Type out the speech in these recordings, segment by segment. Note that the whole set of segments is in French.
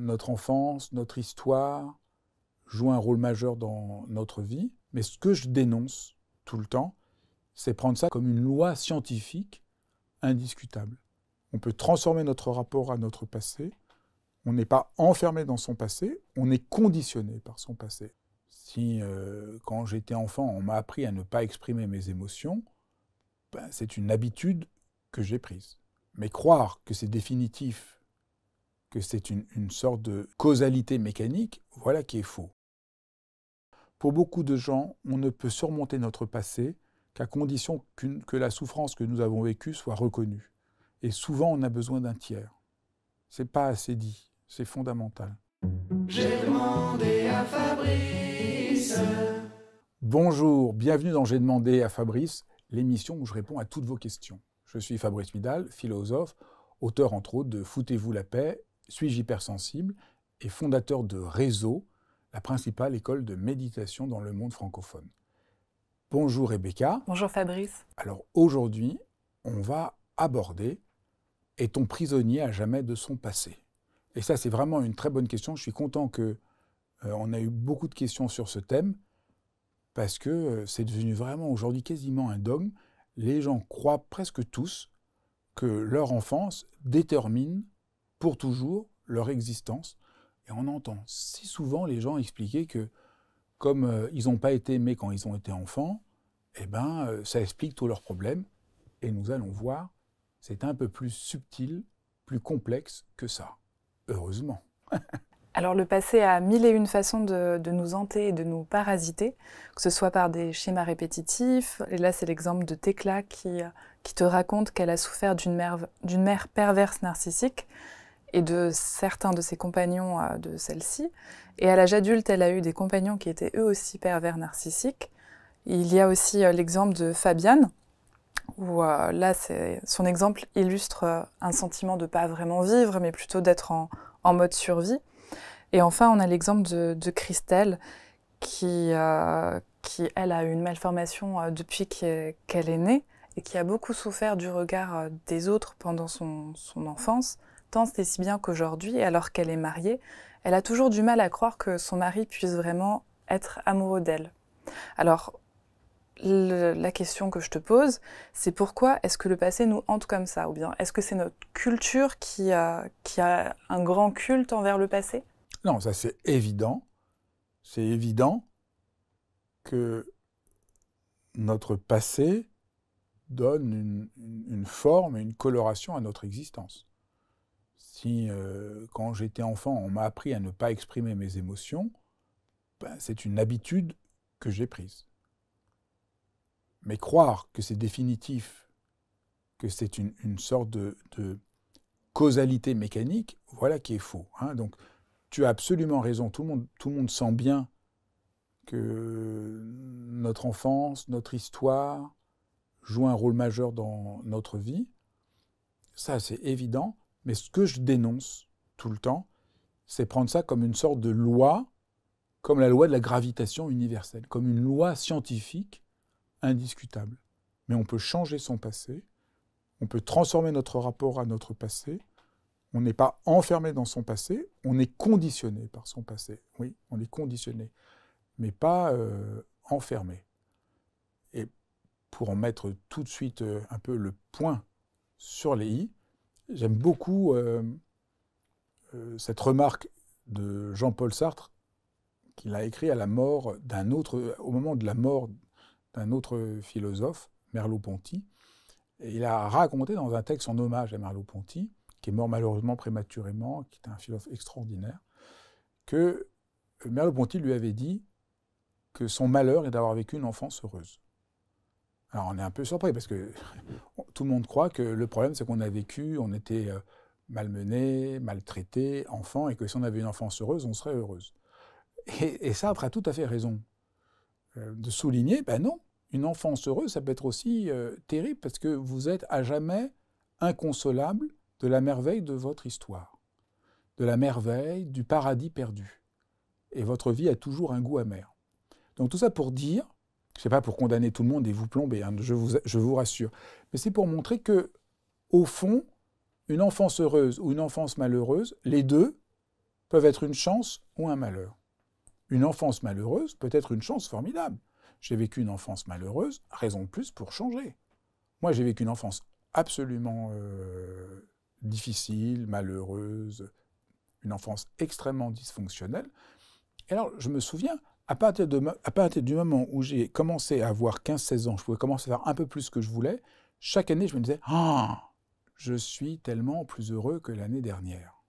notre enfance, notre histoire joue un rôle majeur dans notre vie. Mais ce que je dénonce tout le temps, c'est prendre ça comme une loi scientifique indiscutable. On peut transformer notre rapport à notre passé. On n'est pas enfermé dans son passé, on est conditionné par son passé. Si, quand j'étais enfant, on m'a appris à ne pas exprimer mes émotions, ben, c'est une habitude que j'ai prise. Mais croire que c'est définitif, que c'est une sorte de causalité mécanique, voilà qui est faux. Pour beaucoup de gens, on ne peut surmonter notre passé qu'à condition que la souffrance que nous avons vécue soit reconnue. Et souvent, on a besoin d'un tiers. C'est pas assez dit, c'est fondamental. J'ai demandé à Fabrice. Bonjour, bienvenue dans J'ai demandé à Fabrice, l'émission où je réponds à toutes vos questions. Je suis Fabrice Midal, philosophe, auteur entre autres de Foutez-vous la paix, Suis-je hypersensible et fondateur de Réseau, la principale école de méditation dans le monde francophone. Bonjour Rebecca. Bonjour Fabrice. Alors aujourd'hui, on va aborder « Est-on prisonnier à jamais de son passé ?» Et ça, c'est vraiment une très bonne question. Je suis content qu'on a eu beaucoup de questions sur ce thème parce que c'est devenu vraiment aujourd'hui quasiment un dogme. Les gens croient presque tous que leur enfance détermine pour toujours leur existence. Et on entend si souvent les gens expliquer que comme ils n'ont pas été aimés quand ils ont été enfants, eh ben, ça explique tous leurs problèmes. Et nous allons voir, c'est un peu plus subtil, plus complexe que ça. Heureusement. Alors le passé a mille et une façons de nous hanter et de nous parasiter, que ce soit par des schémas répétitifs. Et là, c'est l'exemple de Tekla qui te raconte qu'elle a souffert d'une mère perverse narcissique et de certains de ses compagnons de celle-ci. Et à l'âge adulte, elle a eu des compagnons qui étaient eux aussi pervers narcissiques. Il y a aussi l'exemple de Fabienne, où là, son exemple illustre un sentiment de ne pas vraiment vivre, mais plutôt d'être en mode survie. Et enfin, on a l'exemple de Christelle, qui, elle, a eu une malformation depuis qu'elle est née, et qui a beaucoup souffert du regard des autres pendant son enfance, tant et si bien qu'aujourd'hui, alors qu'elle est mariée, elle a toujours du mal à croire que son mari puisse vraiment être amoureux d'elle. Alors, la question que je te pose, c'est pourquoi est-ce que le passé nous hante comme ça? Ou bien est-ce que c'est notre culture qui a un grand culte envers le passé? Non, ça c'est évident. C'est évident que notre passé donne une forme et une coloration à notre existence. Si, quand j'étais enfant, on m'a appris à ne pas exprimer mes émotions, ben, c'est une habitude que j'ai prise. Mais croire que c'est définitif, que c'est une sorte de causalité mécanique, voilà qui est faux. Hein. Donc, tu as absolument raison. Tout le monde sent bien que notre enfance, notre histoire joue un rôle majeur dans notre vie. Ça, c'est évident. Mais ce que je dénonce tout le temps, c'est prendre ça comme une sorte de loi, comme la loi de la gravitation universelle, comme une loi scientifique indiscutable. Mais on peut changer son passé, on peut transformer notre rapport à notre passé, on n'est pas enfermé dans son passé, on est conditionné par son passé. Oui, on est conditionné, mais pas enfermé. Et pour en mettre tout de suite un peu le point sur les i, j'aime beaucoup cette remarque de Jean-Paul Sartre qu'il a écrit à la mort au moment de la mort d'un autre philosophe, Merleau-Ponty. Et il a raconté dans un texte en hommage à Merleau-Ponty, qui est mort malheureusement prématurément, qui était un philosophe extraordinaire, que Merleau-Ponty lui avait dit que son malheur est d'avoir vécu une enfance heureuse. Alors on est un peu surpris, parce que tout le monde croit que le problème c'est qu'on a vécu, on était malmené, maltraité, enfant, et que si on avait une enfance heureuse, on serait heureuse. Et Sartre a tout à fait raison de souligner, ben non, une enfance heureuse, ça peut être aussi terrible, parce que vous êtes à jamais inconsolable de la merveille de votre histoire, de la merveille du paradis perdu. Et votre vie a toujours un goût amer. Donc tout ça pour dire, c'est pas pour condamner tout le monde et vous plomber, hein, je vous rassure, mais c'est pour montrer que, au fond, une enfance heureuse ou une enfance malheureuse, les deux peuvent être une chance ou un malheur. Une enfance malheureuse peut être une chance formidable. J'ai vécu une enfance malheureuse, raison de plus pour changer. Moi, j'ai vécu une enfance absolument difficile, malheureuse, une enfance extrêmement dysfonctionnelle. Et alors, je me souviens, à partir du moment où j'ai commencé à avoir 15-16 ans, je pouvais commencer à faire un peu plus ce que je voulais, chaque année, je me disais « Ah, je suis tellement plus heureux que l'année dernière. »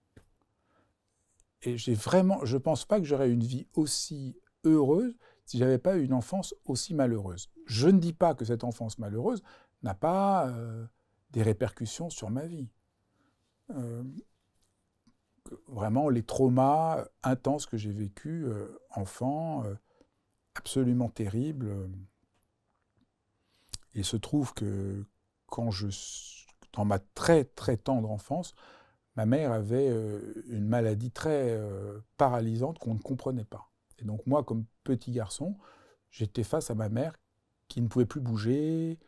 Et je ne pense pas que j'aurais une vie aussi heureuse si je n'avais pas eu une enfance aussi malheureuse. Je ne dis pas que cette enfance malheureuse n'a pas des répercussions sur ma vie. Vraiment, les traumas intenses que j'ai vécus enfant, absolument terribles. Il se trouve que dans ma très très tendre enfance, ma mère avait une maladie très paralysante qu'on ne comprenait pas. Et donc moi, comme petit garçon, j'étais face à ma mère qui ne pouvait plus bouger,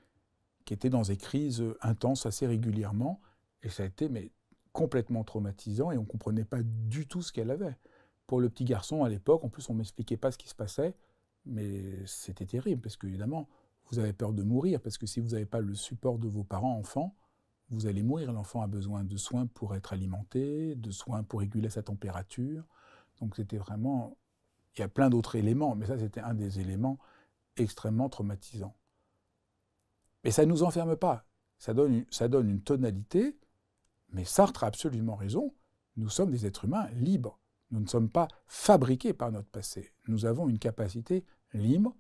qui était dans des crises intenses assez régulièrement. Et ça a été complètement traumatisant et on ne comprenait pas du tout ce qu'elle avait. Pour le petit garçon, à l'époque, en plus, on ne m'expliquait pas ce qui se passait, mais c'était terrible, parce qu'évidemment, vous avez peur de mourir, parce que si vous n'avez pas le support de vos parents enfants, vous allez mourir. L'enfant a besoin de soins pour être alimenté, de soins pour réguler sa température. Donc c'était vraiment... Il y a plein d'autres éléments, mais ça, c'était un des éléments extrêmement traumatisants. Mais ça ne nous enferme pas. Ça donne une tonalité, mais Sartre a absolument raison. Nous sommes des êtres humains libres. Nous ne sommes pas fabriqués par notre passé. Nous avons une capacité libre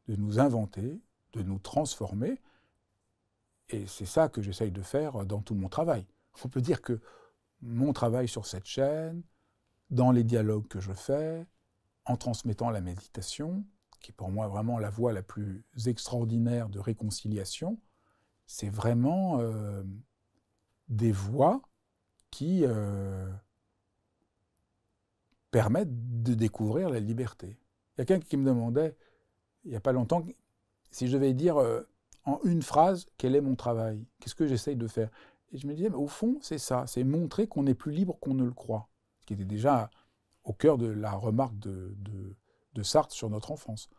de nous inventer, de nous transformer. Et c'est ça que j'essaye de faire dans tout mon travail. On peut dire que mon travail sur cette chaîne, dans les dialogues que je fais, en transmettant la méditation, qui est pour moi vraiment la voie la plus extraordinaire de réconciliation, c'est vraiment des voies qui permettent de découvrir la liberté. Il y a quelqu'un qui me demandait, il n'y a pas longtemps, si je devais dire en une phrase quel est mon travail, qu'est-ce que j'essaye de faire. Et je me disais, mais au fond, c'est ça, c'est montrer qu'on est plus libre qu'on ne le croit, ce qui était déjà au cœur de la remarque de Sartre sur notre enfance.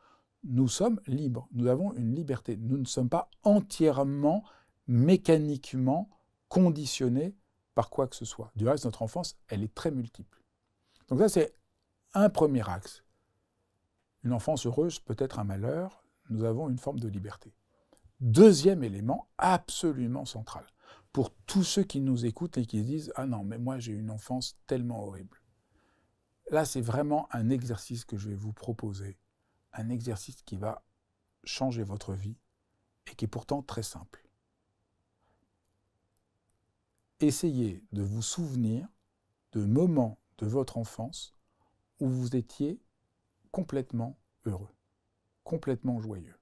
Nous sommes libres, nous avons une liberté. Nous ne sommes pas entièrement, mécaniquement conditionnés par quoi que ce soit. Du reste, notre enfance, elle est très multiple. Donc ça, c'est un premier axe. Une enfance heureuse peut être un malheur, nous avons une forme de liberté. Deuxième élément absolument central, pour tous ceux qui nous écoutent et qui disent « Ah non, mais moi j'ai une enfance tellement horrible ». Là, c'est vraiment un exercice que je vais vous proposer, un exercice qui va changer votre vie et qui est pourtant très simple. Essayez de vous souvenir de moments de votre enfance où vous étiez complètement heureux, complètement joyeux.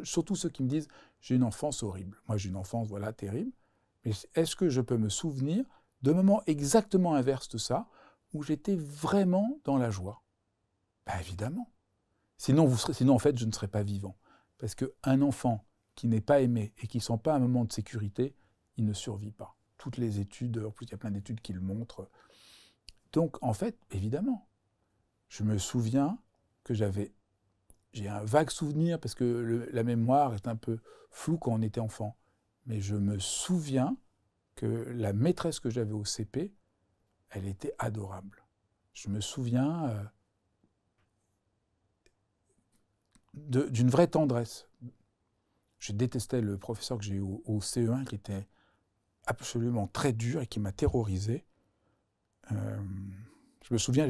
Surtout ceux qui me disent « j'ai une enfance horrible ». Moi, j'ai une enfance, voilà, terrible. Mais est-ce que je peux me souvenir de moments exactement inverses de ça, où j'étais vraiment dans la joie? Ben évidemment. Sinon, en fait, je ne serais pas vivant. Parce qu'un enfant qui n'est pas aimé et qui ne sent pas un moment de sécurité, il ne survit pas. Toutes les études, en plus il y a plein d'études qui le montrent. Donc, en fait, évidemment, je me souviens que j'ai un vague souvenir, parce que la mémoire est un peu floue quand on était enfant, mais je me souviens que la maîtresse que j'avais au CP, elle était adorable. Je me souviens d'une vraie tendresse. Je détestais le professeur que j'ai eu au CE1, qui était absolument très dur et qui m'a terrorisé. Je me souviens,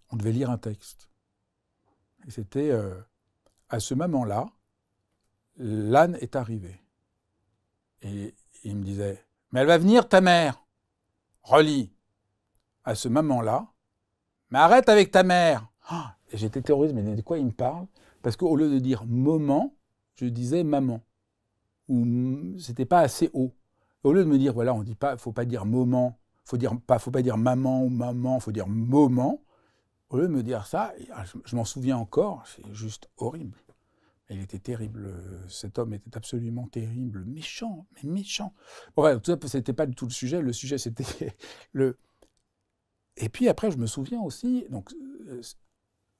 on devait lire un texte. Et c'était, à ce moment-là, l'âne est arrivé. Et il me disait, mais elle va venir ta mère. Relis. À ce moment-là, mais arrête avec ta mère. Et j'étais terrorisé, mais de quoi il me parle? Parce qu'au lieu de dire moment, je disais maman. Ou c'était pas assez haut. Au lieu de me dire, voilà, on dit pas, faut pas dire moment, faut pas dire maman ou maman, faut dire moment. Au lieu de me dire ça, je m'en souviens encore, c'est juste horrible. Et il était terrible, cet homme était absolument terrible, méchant, mais méchant. Bon, ouais, tout ça, c'était pas du tout le sujet c'était le... Et puis après, je me souviens aussi, donc,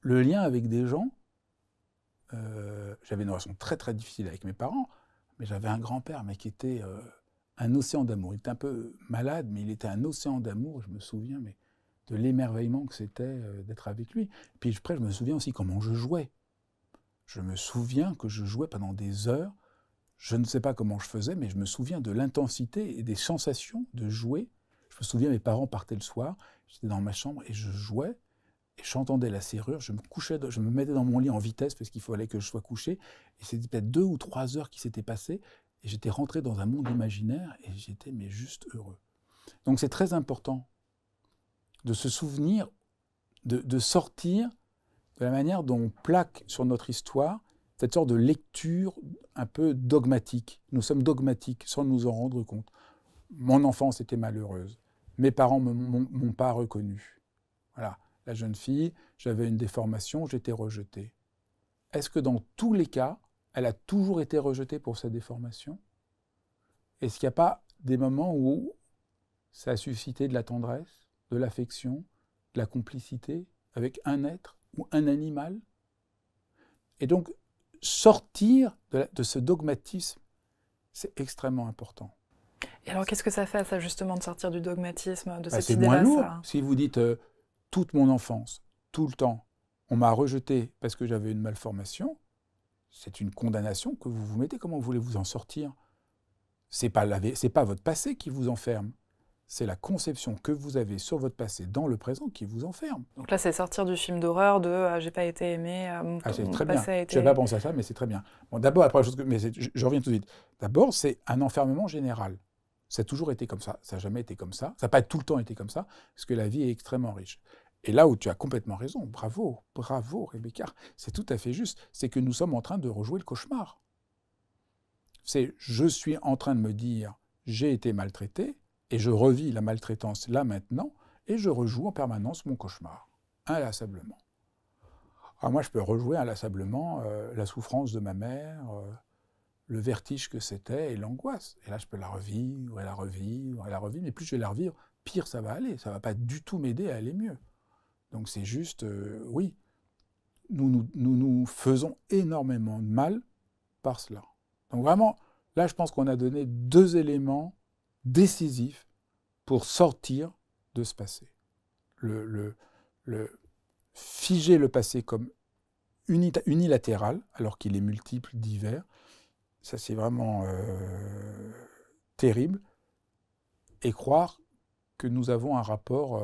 le lien avec des gens, j'avais une relation très très difficile avec mes parents, mais j'avais un grand-père, mais qui était un océan d'amour. Il était un peu malade, mais il était un océan d'amour, je me souviens, mais de l'émerveillement que c'était d'être avec lui. Puis après, je me souviens aussi comment je jouais. Je me souviens que je jouais pendant des heures. Je ne sais pas comment je faisais, mais je me souviens de l'intensité et des sensations de jouer. Je me souviens, mes parents partaient le soir, j'étais dans ma chambre et je jouais, et j'entendais la serrure, je me mettais dans mon lit en vitesse parce qu'il fallait que je sois couché, et c'était peut-être 2 ou 3 heures qui s'étaient passées, et j'étais rentré dans un monde imaginaire, et j'étais mais juste heureux. Donc c'est très important de se souvenir, de sortir de la manière dont on plaque sur notre histoire cette sorte de lecture un peu dogmatique. Nous sommes dogmatiques sans nous en rendre compte. Mon enfance était malheureuse. Mes parents ne m'ont pas reconnu. Voilà. La jeune fille, j'avais une déformation, j'étais rejeté. Est-ce que dans tous les cas, elle a toujours été rejetée pour sa déformation? Est-ce qu'il n'y a pas des moments où ça a suscité de la tendresse, de l'affection, de la complicité avec un être ou un animal? Et donc, sortir de ce dogmatisme, c'est extrêmement important. Et alors, qu'est-ce que ça fait, ça, justement, de sortir du dogmatisme, de cette C'est idée-là, moins lourd. ça? Si vous dites toute mon enfance, tout le temps, on m'a rejeté parce que j'avais une malformation, c'est une condamnation que vous vous mettez. Comment voulez-vous en sortir? C'est pas votre passé qui vous enferme. C'est la conception que vous avez sur votre passé dans le présent qui vous enferme. Donc là, c'est sortir du film d'horreur de j'ai pas été aimé, mon C'est très passé bien. a été... Je n'avais pas pensé à ça, mais c'est très bien. Bon, d'abord, après, je reviens tout de suite. D'abord, c'est un enfermement général. Ça a toujours été comme ça. Ça n'a jamais été comme ça. Ça n'a pas tout le temps été comme ça, parce que la vie est extrêmement riche. Et là où tu as complètement raison, bravo, bravo, Rebecca, c'est tout à fait juste. C'est que nous sommes en train de rejouer le cauchemar. Je suis en train de me dire, j'ai été maltraité, et je revis la maltraitance là maintenant, et je rejoue en permanence mon cauchemar, inlassablement. Alors moi, je peux rejouer inlassablement la souffrance de ma mère, le vertige que c'était et l'angoisse. Et là, je peux la revivre, et la revivre, et la revivre, mais plus je vais la revivre, pire ça va aller. Ça ne va pas du tout m'aider à aller mieux. Donc c'est juste, oui, nous faisons énormément de mal par cela. Donc vraiment, là, je pense qu'on a donné 2 éléments décisif pour sortir de ce passé. Figer le passé comme unilatéral, alors qu'il est multiple, divers, ça c'est vraiment terrible, et croire que nous avons un rapport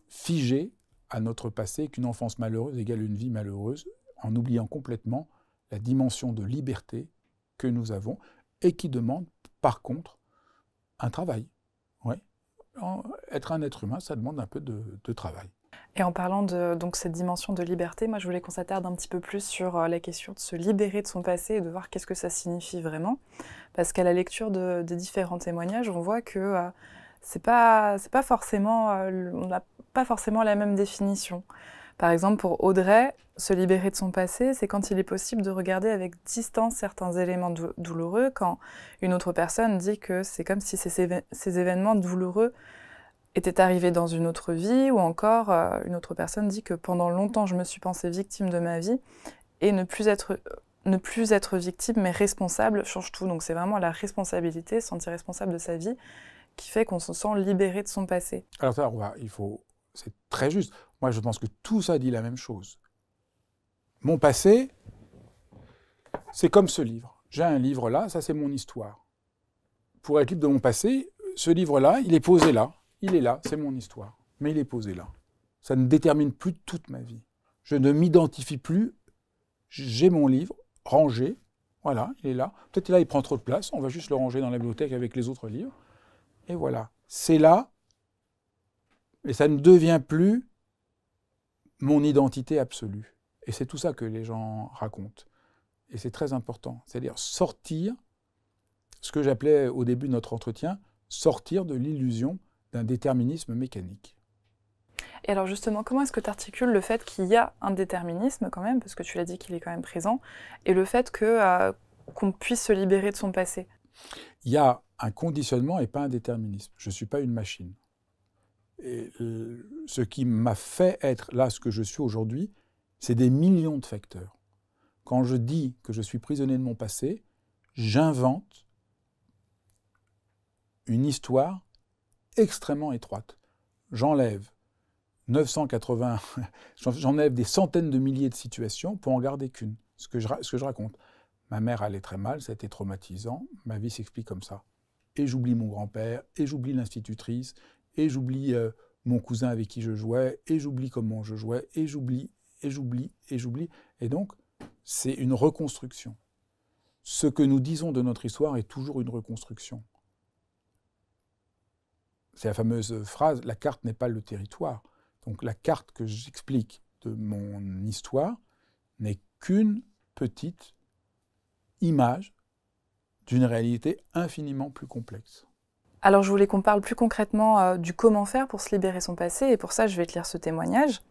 figé à notre passé, qu'une enfance malheureuse égale une vie malheureuse, en oubliant complètement la dimension de liberté que nous avons, et qui demande, par contre, un travail. Ouais. Être un être humain, ça demande un peu de travail. Et en parlant de donc, cette dimension de liberté, moi je voulais qu'on s'attarde un petit peu plus sur la question de se libérer de son passé et de voir qu'est-ce que ça signifie vraiment. Parce qu'à la lecture des différents témoignages, on voit que c'est pas forcément, on n'a pas forcément la même définition. Par exemple, pour Audrey, se libérer de son passé, c'est quand il est possible de regarder avec distance certains éléments douloureux, quand une autre personne dit que c'est comme si ces événements douloureux étaient arrivés dans une autre vie, ou encore une autre personne dit que pendant longtemps je me suis pensée victime de ma vie, et ne plus être victime mais responsable change tout. Donc c'est vraiment la responsabilité, se sentir responsable de sa vie, qui fait qu'on se sent libéré de son passé. Alors ça, c'est très juste. Moi, je pense que tout ça dit la même chose. Mon passé, c'est comme ce livre. J'ai un livre là, ça c'est mon histoire. Pour être libre de mon passé, ce livre-là, il est posé là. Il est là, c'est mon histoire. Mais il est posé là. Ça ne détermine plus toute ma vie. Je ne m'identifie plus. J'ai mon livre rangé. Voilà, il est là. Peut-être là, il prend trop de place. On va juste le ranger dans la bibliothèque avec les autres livres. Et voilà. C'est là. Et ça ne devient plus mon identité absolue. Et c'est tout ça que les gens racontent. Et c'est très important. C'est-à-dire sortir, ce que j'appelais au début de notre entretien, sortir de l'illusion d'un déterminisme mécanique. Et alors justement, comment est-ce que tu articules le fait qu'il y a un déterminisme quand même, parce que tu l'as dit qu'il est quand même présent, et le fait qu'on puisse se libérer de son passé? Il y a un conditionnement et pas un déterminisme. Je ne suis pas une machine. Et ce qui m'a fait être là ce que je suis aujourd'hui, c'est des millions de facteurs. Quand je dis que je suis prisonnier de mon passé, j'invente une histoire extrêmement étroite. J'enlève 980, j'enlève des centaines de milliers de situations pour en garder qu'une, ce que je raconte. Ma mère allait très mal, ça a été traumatisant, ma vie s'explique comme ça. Et j'oublie mon grand-père, et j'oublie l'institutrice, et j'oublie mon cousin avec qui je jouais, et j'oublie comment je jouais, et j'oublie, et j'oublie, et j'oublie. Et donc, c'est une reconstruction. Ce que nous disons de notre histoire est toujours une reconstruction. C'est la fameuse phrase « la carte n'est pas le territoire ». Donc la carte que j'explique de mon histoire n'est qu'une petite image d'une réalité infiniment plus complexe. Alors je voulais qu'on parle plus concrètement du comment faire pour se libérer son passé, et pour ça je vais te lire ce témoignage.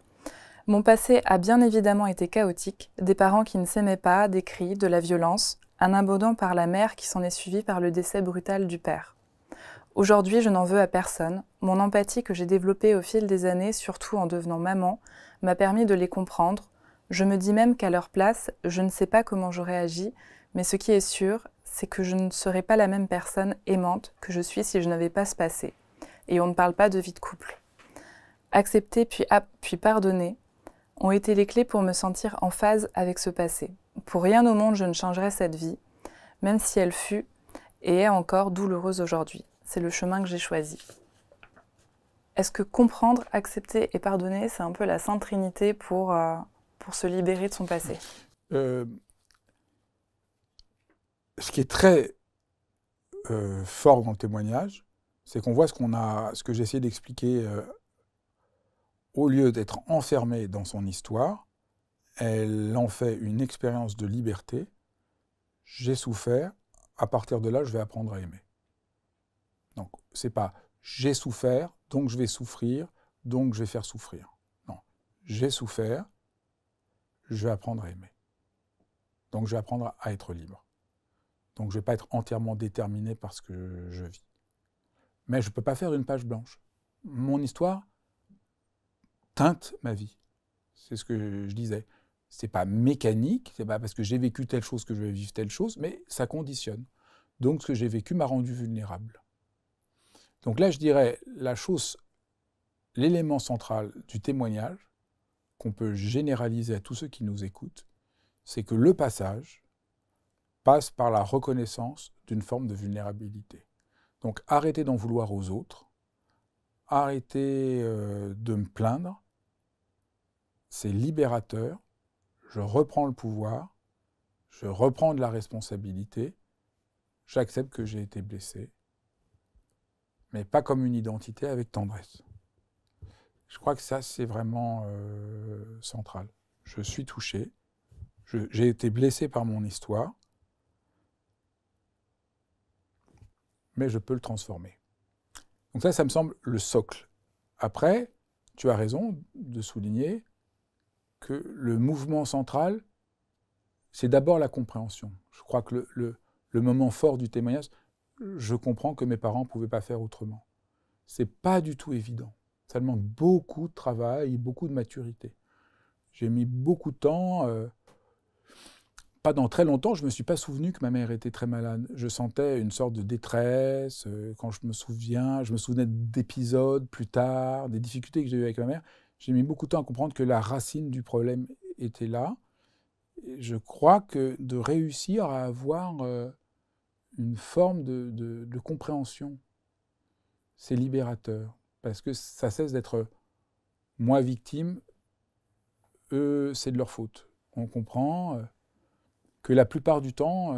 Mon passé a bien évidemment été chaotique, des parents qui ne s'aimaient pas, des cris, de la violence, un abandon par la mère qui s'en est suivi par le décès brutal du père. Aujourd'hui, je n'en veux à personne. Mon empathie que j'ai développée au fil des années, surtout en devenant maman, m'a permis de les comprendre. Je me dis même qu'à leur place, je ne sais pas comment j'aurais agi, mais ce qui est sûr, c'est que je ne serais pas la même personne aimante que je suis si je n'avais pas ce passé. Et on ne parle pas de vie de couple. Accepter puis pardonner ont été les clés pour me sentir en phase avec ce passé. Pour rien au monde, je ne changerais cette vie, même si elle fut et est encore douloureuse aujourd'hui. C'est le chemin que j'ai choisi. Est-ce que comprendre, accepter et pardonner, c'est un peu la Sainte Trinité pour se libérer de son passé? Ce qui est très fort dans le témoignage, c'est qu'on voit ce que j'ai essayé d'expliquer. Au lieu d'être enfermée dans son histoire, elle en fait une expérience de liberté. J'ai souffert, à partir de là, je vais apprendre à aimer. Donc, c'est pas j'ai souffert, donc je vais souffrir, donc je vais faire souffrir. Non, j'ai souffert, je vais apprendre à aimer. Donc, je vais apprendre à être libre. Donc, je ne vais pas être entièrement déterminé par ce que je vis. Mais je ne peux pas faire une page blanche. Mon histoire teinte ma vie. C'est ce que je disais. C'est pas mécanique, c'est pas parce que j'ai vécu telle chose que je vais vivre telle chose, mais ça conditionne. Donc, ce que j'ai vécu m'a rendu vulnérable. Donc là, je dirais l'élément central du témoignage, qu'on peut généraliser à tous ceux qui nous écoutent, c'est que le passage passe par la reconnaissance d'une forme de vulnérabilité. Donc arrêtez d'en vouloir aux autres, arrêtez de me plaindre, c'est libérateur, je reprends le pouvoir, je reprends de la responsabilité, j'accepte que j'ai été blessé, mais pas comme une identité, avec tendresse. Je crois que ça, c'est vraiment central. Je suis touché, j'ai été blessé par mon histoire, mais je peux le transformer. Donc ça me semble le socle. Après, tu as raison de souligner que le mouvement central, c'est d'abord la compréhension. Je crois que le moment fort du témoignage, je comprends que mes parents ne pouvaient pas faire autrement. C'est pas du tout évident. Ça demande beaucoup de travail et beaucoup de maturité. J'ai mis beaucoup de temps. Pendant très longtemps, je ne me suis pas souvenu que ma mère était très malade. Je sentais une sorte de détresse. Quand je me souvenais d'épisodes plus tard, des difficultés que j'ai eues avec ma mère. J'ai mis beaucoup de temps à comprendre que la racine du problème était là. Et je crois que de réussir à avoir une forme de compréhension, c'est libérateur. Parce que ça cesse d'être moi victime, eux, c'est de leur faute. On comprend que la plupart du temps,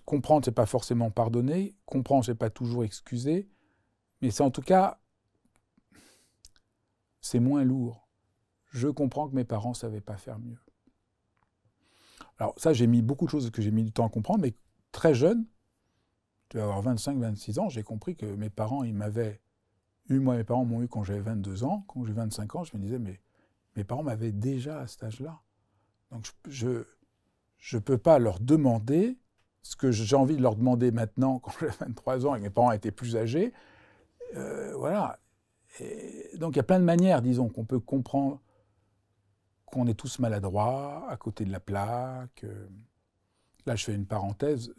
comprendre, c'est pas forcément pardonner, comprendre, c'est pas toujours excuser, mais c'est en tout cas, c'est moins lourd. Je comprends que mes parents ne savaient pas faire mieux. Alors ça, j'ai mis beaucoup de choses que j'ai mis du temps à comprendre, mais très jeune, je devais avoir 25-26 ans, j'ai compris que mes parents, ils m'avaient Moi, mes parents m'ont eu quand j'avais 22 ans. Quand j'ai 25 ans, je me disais, mais mes parents m'avaient déjà à cet âge-là. Donc, je ne peux pas leur demander ce que j'ai envie de leur demander maintenant, quand j'ai 23 ans et que mes parents étaient plus âgés. Voilà. Et donc, il y a plein de manières, disons, qu'on peut comprendre qu'on est tous maladroits, à côté de la plaque. Là, je fais une parenthèse.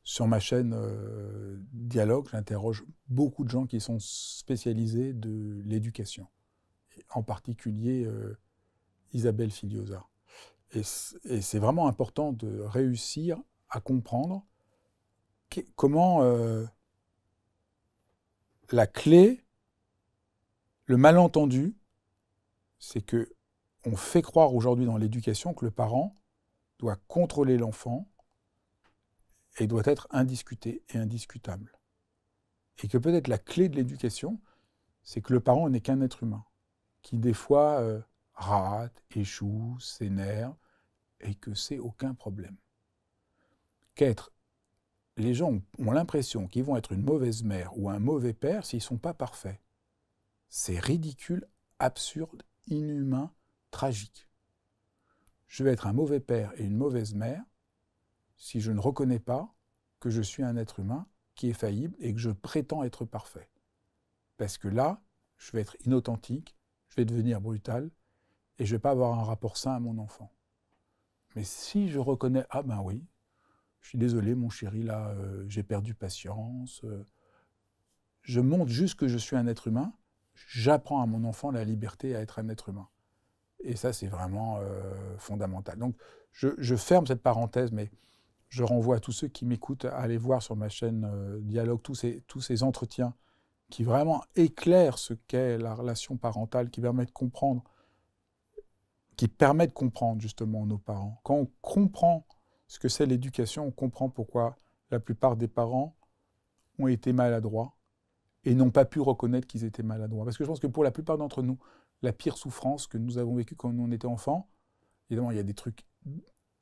Sur ma chaîne Dialogue, j'interroge beaucoup de gens qui sont spécialisés de l'éducation, en particulier Isabelle Filiosa. Et c'est vraiment important de réussir à comprendre comment la clé, le malentendu, c'est que on fait croire aujourd'hui dans l'éducation que le parent doit contrôler l'enfant et doit être indiscuté et indiscutable. Et que peut-être la clé de l'éducation, c'est que le parent n'est qu'un être humain, qui des fois rate, échoue, s'énerve, et que c'est aucun problème. Les gens ont l'impression qu'ils vont être une mauvaise mère ou un mauvais père s'ils ne sont pas parfaits. C'est ridicule, absurde, inhumain, tragique. Je vais être un mauvais père et une mauvaise mère si je ne reconnais pas que je suis un être humain qui est faillible et que je prétends être parfait. Parce que là, je vais être inauthentique, je vais devenir brutal et je ne vais pas avoir un rapport sain à mon enfant. Mais si je reconnais, ah ben oui, je suis désolé mon chéri, là, j'ai perdu patience, je montre juste que je suis un être humain, j'apprends à mon enfant la liberté à être un être humain. Et ça, c'est vraiment fondamental. Donc, je ferme cette parenthèse, mais je renvoie à tous ceux qui m'écoutent à aller voir sur ma chaîne Dialogue tous ces entretiens qui vraiment éclairent ce qu'est la relation parentale, qui permet de comprendre justement nos parents. Quand on comprend ce que c'est l'éducation, on comprend pourquoi la plupart des parents ont été maladroits et n'ont pas pu reconnaître qu'ils étaient maladroits. Parce que je pense que pour la plupart d'entre nous, la pire souffrance que nous avons vécue quand on était enfant, évidemment, il y a des trucs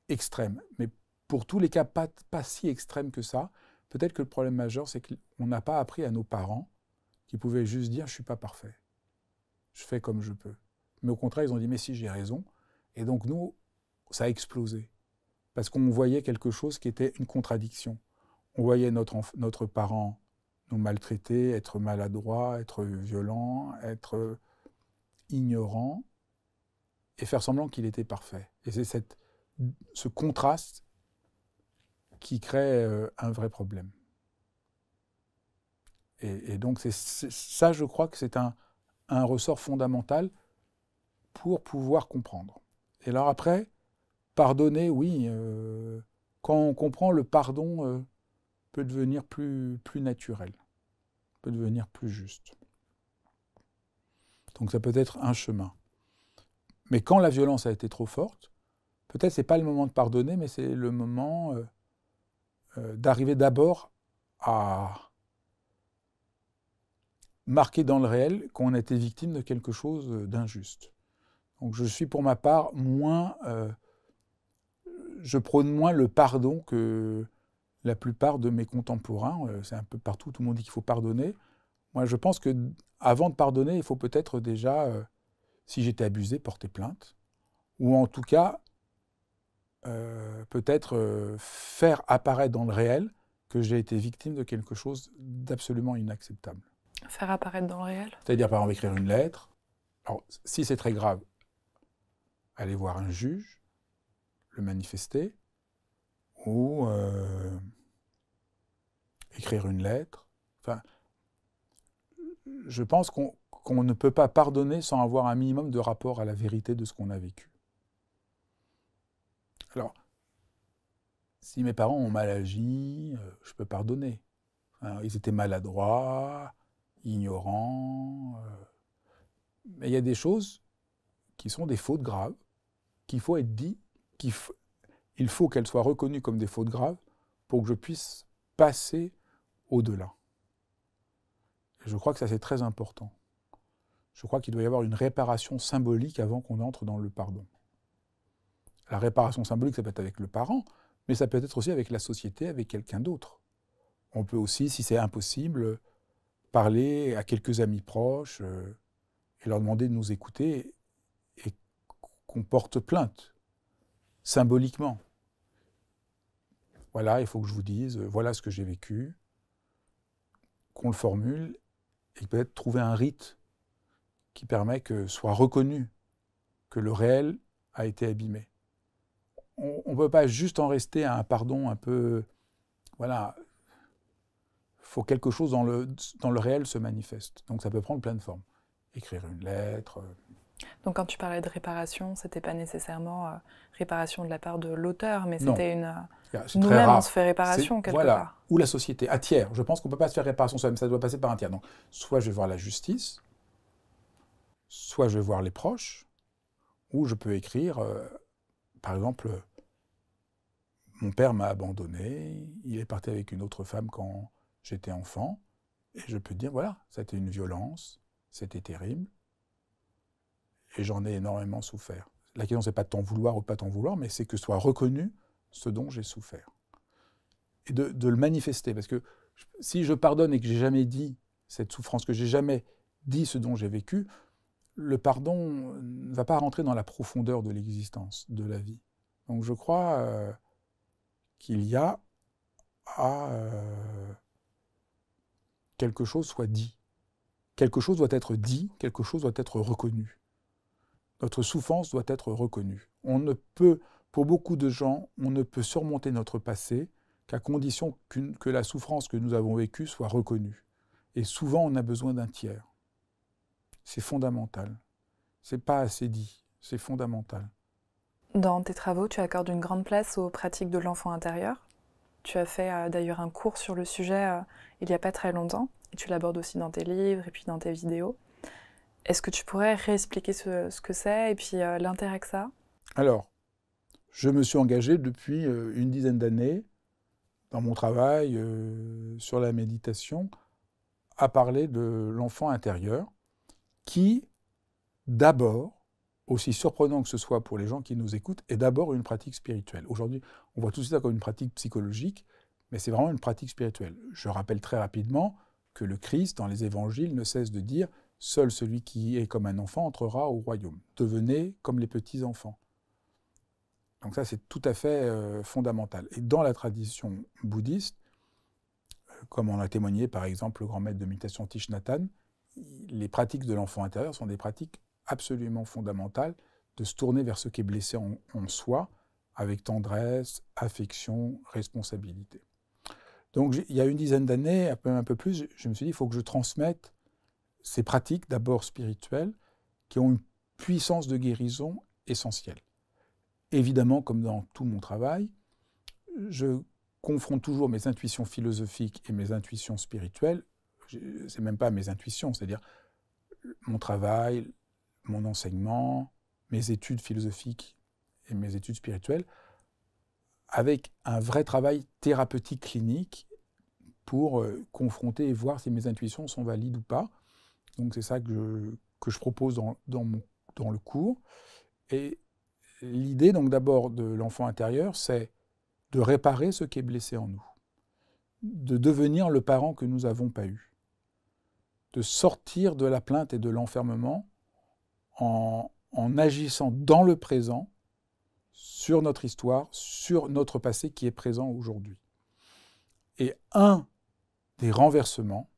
extrêmes, mais pour tous les cas pas si extrêmes que ça, peut-être que le problème majeur, c'est qu'on n'a pas appris à nos parents qui pouvaient juste dire « je ne suis pas parfait, je fais comme je peux ». Mais au contraire, ils ont dit « mais si, j'ai raison ». Et donc nous, ça a explosé. Parce qu'on voyait quelque chose qui était une contradiction. On voyait notre parent nous maltraiter, être maladroit, être violent, être ignorant, et faire semblant qu'il était parfait. Et c'est ce contraste qui crée un vrai problème. Et donc ça, je crois que c'est un ressort fondamental pour pouvoir comprendre. Et alors après, pardonner, oui, quand on comprend, le pardon peut devenir plus naturel, peut devenir plus juste. Donc ça peut être un chemin. Mais quand la violence a été trop forte, peut-être c'est pas le moment de pardonner, mais c'est le moment d'arriver d'abord à marquer dans le réel qu'on a été victime de quelque chose d'injuste. Donc je suis pour ma part je prône moins le pardon que la plupart de mes contemporains. C'est un peu partout, tout le monde dit qu'il faut pardonner. Moi, je pense qu'avant de pardonner, il faut peut-être déjà, si j'étais abusé, porter plainte. Ou en tout cas, peut-être faire apparaître dans le réel que j'ai été victime de quelque chose d'absolument inacceptable. Faire apparaître dans le réel ? C'est-à-dire, par exemple, écrire une lettre. Alors, si c'est très grave, aller voir un juge, le manifester, ou écrire une lettre. Enfin, je pense qu'on ne peut pas pardonner sans avoir un minimum de rapport à la vérité de ce qu'on a vécu. Alors, si mes parents ont mal agi, je peux pardonner. Hein, ils étaient maladroits, ignorants. Mais il y a des choses qui sont des fautes graves, qu'il faut être dit, il faut qu'elles soient reconnues comme des fautes graves pour que je puisse passer au-delà. Et je crois que ça, c'est très important. Je crois qu'il doit y avoir une réparation symbolique avant qu'on entre dans le pardon. La réparation symbolique, ça peut être avec le parent, mais ça peut être aussi avec la société, avec quelqu'un d'autre. On peut aussi, si c'est impossible, parler à quelques amis proches et leur demander de nous écouter et qu'on porte plainte, symboliquement. Voilà, il faut que je vous dise, voilà ce que j'ai vécu, qu'on le formule et peut-être trouver un rite qui permet que soit reconnu que le réel a été abîmé. On ne peut pas juste en rester à un pardon un peu... Voilà, il faut que quelque chose dans le réel se manifeste. Donc ça peut prendre plein de formes. Écrire une lettre... Donc quand tu parlais de réparation, c'était pas nécessairement réparation de la part de l'auteur, mais Non. c'était une... C'est très Nous-mêmes, rare. on se fait réparation quelque voilà. part. Ou la société, à tiers. Je pense qu'on ne peut pas se faire réparation soi-même, ça doit passer par un tiers. Donc, soit je vais voir la justice, soit je vais voir les proches, ou je peux écrire, par exemple, mon père m'a abandonné, il est parti avec une autre femme quand j'étais enfant, et je peux dire, voilà, c'était une violence, c'était terrible, et j'en ai énormément souffert. La question, c'est pas de t'en vouloir ou de pas t'en vouloir, mais c'est que soit reconnu ce dont j'ai souffert. Et de le manifester, parce que si je pardonne et que j'ai jamais dit cette souffrance, que j'ai jamais dit ce dont j'ai vécu, le pardon ne va pas rentrer dans la profondeur de l'existence, de la vie. Donc je crois qu'il y a à quelque chose soit dit. Quelque chose doit être dit, quelque chose doit être reconnu. Notre souffrance doit être reconnue. On ne peut, pour beaucoup de gens, on ne peut surmonter notre passé qu'à condition que la souffrance que nous avons vécue soit reconnue. Et souvent, on a besoin d'un tiers. C'est fondamental. C'est pas assez dit, c'est fondamental. Dans tes travaux, tu accordes une grande place aux pratiques de l'enfant intérieur. Tu as fait d'ailleurs un cours sur le sujet il n'y a pas très longtemps, et tu l'abordes aussi dans tes livres et puis dans tes vidéos. Est-ce que tu pourrais réexpliquer ce que c'est et puis l'intérêt que ça a ? Alors, je me suis engagé depuis une dizaine d'années dans mon travail sur la méditation à parler de l'enfant intérieur qui, d'abord, aussi surprenant que ce soit pour les gens qui nous écoutent, est d'abord une pratique spirituelle. Aujourd'hui, on voit tout ça comme une pratique psychologique, mais c'est vraiment une pratique spirituelle. Je rappelle très rapidement que le Christ, dans les évangiles, ne cesse de dire « Seul celui qui est comme un enfant entrera au royaume. Devenez comme les petits-enfants. » Donc ça, c'est tout à fait fondamental. Et dans la tradition bouddhiste, comme en a témoigné par exemple le grand maître de méditation Thich Nhat Hanh, les pratiques de l'enfant intérieur sont des pratiques absolument fondamentales de se tourner vers ce qui est blessé en soi, avec tendresse, affection, responsabilité. Donc il y a une dizaine d'années, un peu plus, je me suis dit, il faut que je transmette ces pratiques, d'abord spirituelles, qui ont une puissance de guérison essentielle. Évidemment, comme dans tout mon travail, je confronte toujours mes intuitions philosophiques et mes intuitions spirituelles. C'est même pas mes intuitions, c'est-à-dire mon travail, mon enseignement, mes études philosophiques et mes études spirituelles, avec un vrai travail thérapeutique clinique pour confronter et voir si mes intuitions sont valides ou pas. Donc c'est ça que je propose dans le cours. Et l'idée, donc d'abord, de l'enfant intérieur, c'est de réparer ce qui est blessé en nous, de devenir le parent que nous n'avons pas eu, de sortir de la plainte et de l'enfermement en agissant dans le présent sur notre histoire, sur notre passé qui est présent aujourd'hui. Et un des renversements,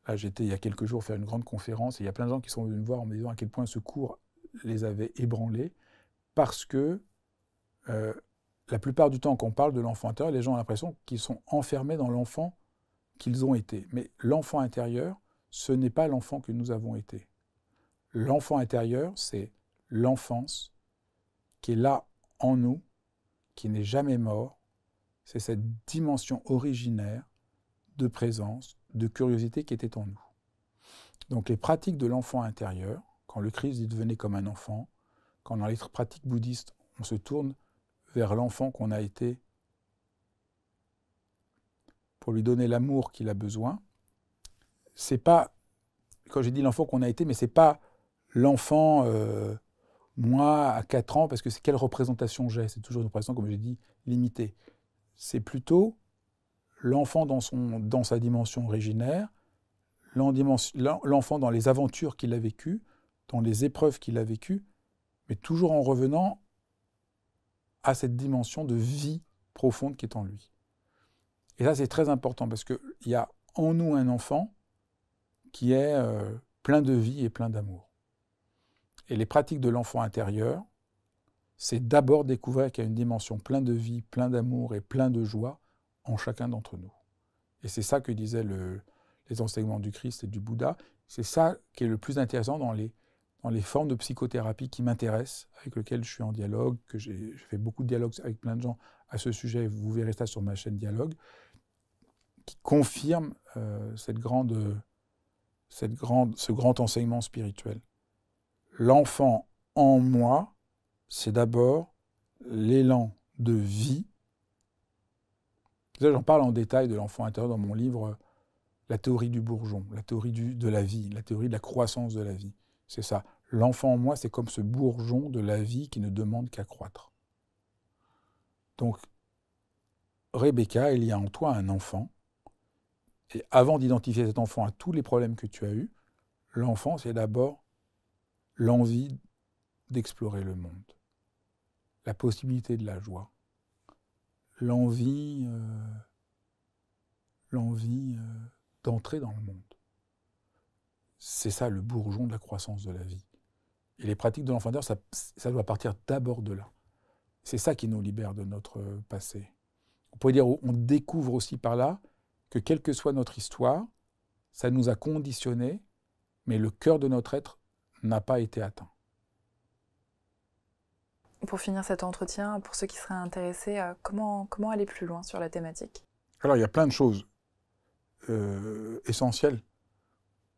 là j'étais il y a quelques jours faire une grande conférence, et il y a plein de gens qui sont venus me voir en me disant à quel point ce cours les avait ébranlés, parce que la plupart du temps, quand on parle de l'enfant intérieur, les gens ont l'impression qu'ils sont enfermés dans l'enfant qu'ils ont été. Mais l'enfant intérieur, ce n'est pas l'enfant que nous avons été. L'enfant intérieur, c'est l'enfance qui est là en nous, qui n'est jamais mort. C'est cette dimension originaire de présence, de curiosité qui était en nous. Donc les pratiques de l'enfant intérieur, quand le Christ dit devenez comme un enfant, quand dans les pratiques bouddhistes, on se tourne vers l'enfant qu'on a été pour lui donner l'amour qu'il a besoin, c'est pas, quand j'ai dit l'enfant qu'on a été, mais c'est pas l'enfant, moi, à 4 ans, parce que c'est quelle représentation j'ai, c'est toujours une représentation, comme j'ai dit, limitée. C'est plutôt l'enfant dans sa dimension originaire, l'enfant dans les aventures qu'il a vécues, dans les épreuves qu'il a vécues, mais toujours en revenant à cette dimension de vie profonde qui est en lui. Et ça, c'est très important, parce qu'il y a en nous un enfant qui est plein de vie et plein d'amour. Et les pratiques de l'enfant intérieur, c'est d'abord découvrir qu'il y a une dimension plein de vie, plein d'amour et plein de joie en chacun d'entre nous. Et c'est ça que disaient les enseignements du Christ et du Bouddha. C'est ça qui est le plus intéressant dans les formes de psychothérapie qui m'intéressent, avec lesquelles je suis en dialogue, que j'ai fait beaucoup de dialogues avec plein de gens à ce sujet, vous verrez ça sur ma chaîne Dialogue, qui confirme ce grand enseignement spirituel. L'enfant en moi, c'est d'abord l'élan de vie. J'en parle en détail de l'enfant intérieur dans mon livre « La théorie du bourgeon », la théorie de la vie, la théorie de la croissance de la vie. C'est ça. L'enfant en moi, c'est comme ce bourgeon de la vie qui ne demande qu'à croître. Donc, Rebecca, il y a en toi un enfant. Et avant d'identifier cet enfant à tous les problèmes que tu as eus, l'enfant, c'est d'abord l'envie d'explorer le monde, la possibilité de la joie, l'envie d'entrer dans le monde. C'est ça le bourgeon de la croissance de la vie. Et les pratiques de l'enfant intérieur, ça doit partir d'abord de là. C'est ça qui nous libère de notre passé. On pourrait dire, on découvre aussi par là que quelle que soit notre histoire, ça nous a conditionnés, mais le cœur de notre être n'a pas été atteint. Pour finir cet entretien, pour ceux qui seraient intéressés, comment aller plus loin sur la thématique? Alors, il y a plein de choses essentielles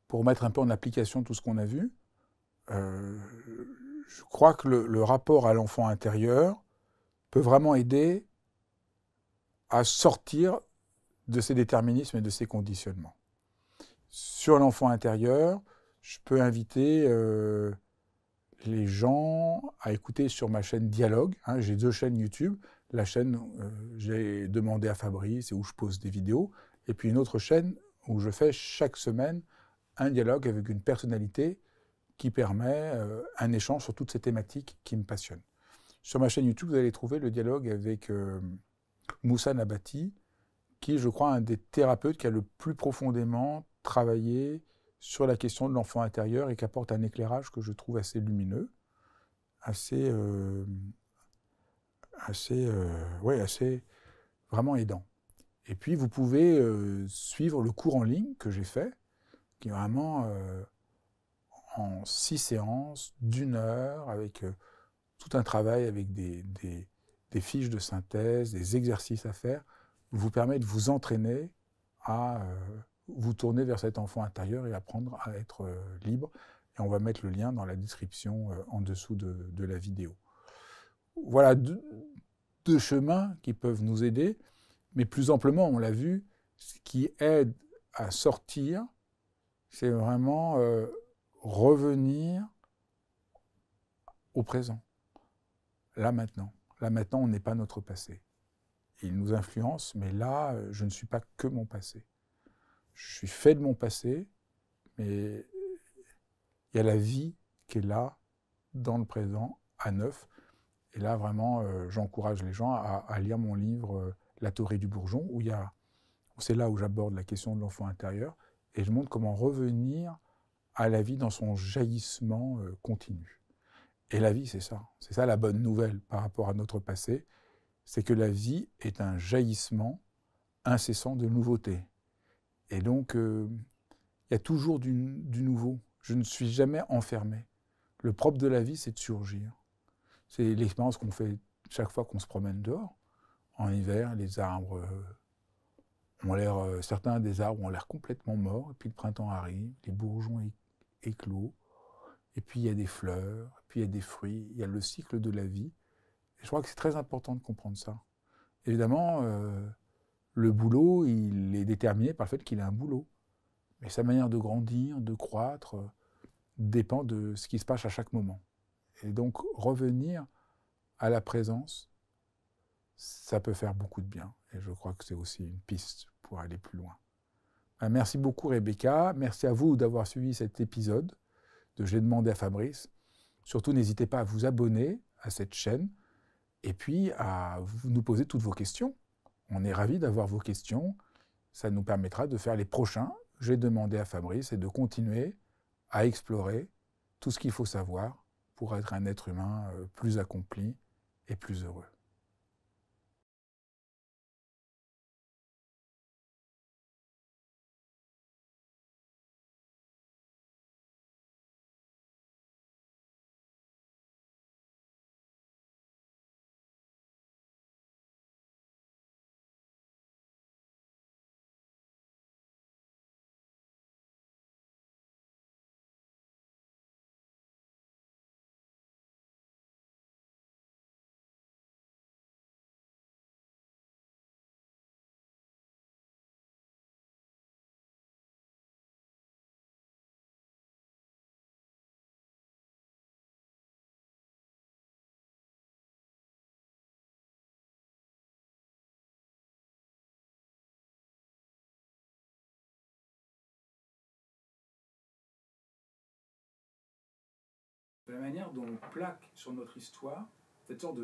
pour mettre un peu en application tout ce qu'on a vu. Je crois que le rapport à l'enfant intérieur peut vraiment aider à sortir de ces déterminismes et de ces conditionnements. Sur l'enfant intérieur, je peux inviter les gens à écouter sur ma chaîne Dialogue. J'ai 2 chaînes YouTube. La chaîne, j'ai demandé à Fabrice, et où je pose des vidéos. Et puis une autre chaîne où je fais chaque semaine un dialogue avec une personnalité qui permet un échange sur toutes ces thématiques qui me passionnent. Sur ma chaîne YouTube, vous allez trouver le dialogue avec Moussa Nabati, qui, je crois, est un des thérapeutes qui a le plus profondément travaillé sur la question de l'enfant intérieur et qui apporte un éclairage que je trouve assez lumineux, assez vraiment aidant. Et puis, vous pouvez suivre le cours en ligne que j'ai fait, qui est vraiment en 6 séances d'1 heure, avec tout un travail avec des fiches de synthèse, des exercices à faire, vous permet de vous entraîner à vous tourner vers cet enfant intérieur et apprendre à être libre. Et on va mettre le lien dans la description en dessous de la vidéo. Voilà 2 chemins qui peuvent nous aider, mais plus amplement, on l'a vu, ce qui aide à sortir, c'est vraiment revenir au présent, là maintenant. Là maintenant, on n'est pas notre passé. Il nous influence, mais là, je ne suis pas que mon passé. Je suis fait de mon passé, mais il y a la vie qui est là, dans le présent, à neuf. Et là, vraiment, j'encourage les gens à lire mon livre « La théorie du bourgeon », où c'est là où j'aborde la question de l'enfant intérieur, et je montre comment revenir à la vie dans son jaillissement continu. Et la vie, c'est ça la bonne nouvelle par rapport à notre passé, c'est que la vie est un jaillissement incessant de nouveautés. Et donc, il y a toujours du nouveau. Je ne suis jamais enfermé. Le propre de la vie, c'est de surgir. C'est l'expérience qu'on fait chaque fois qu'on se promène dehors. En hiver, les arbres certains des arbres ont l'air complètement morts, et puis le printemps arrive, les bourgeons éclosent, et puis il y a des fleurs, et puis il y a des fruits, il y a le cycle de la vie. Et je crois que c'est très important de comprendre ça. Évidemment, le boulot, il est déterminé par le fait qu'il a un boulot. Mais sa manière de grandir, de croître, dépend de ce qui se passe à chaque moment. Et donc, revenir à la présence, ça peut faire beaucoup de bien. Et je crois que c'est aussi une piste pour aller plus loin. Merci beaucoup Rebecca, merci à vous d'avoir suivi cet épisode de J'ai demandé à Fabrice. Surtout, n'hésitez pas à vous abonner à cette chaîne et puis à nous poser toutes vos questions. On est ravis d'avoir vos questions. Ça nous permettra de faire les prochains J'ai demandé à Fabrice et de continuer à explorer tout ce qu'il faut savoir pour être un être humain plus accompli et plus heureux. De la manière dont on plaque sur notre histoire cette sorte de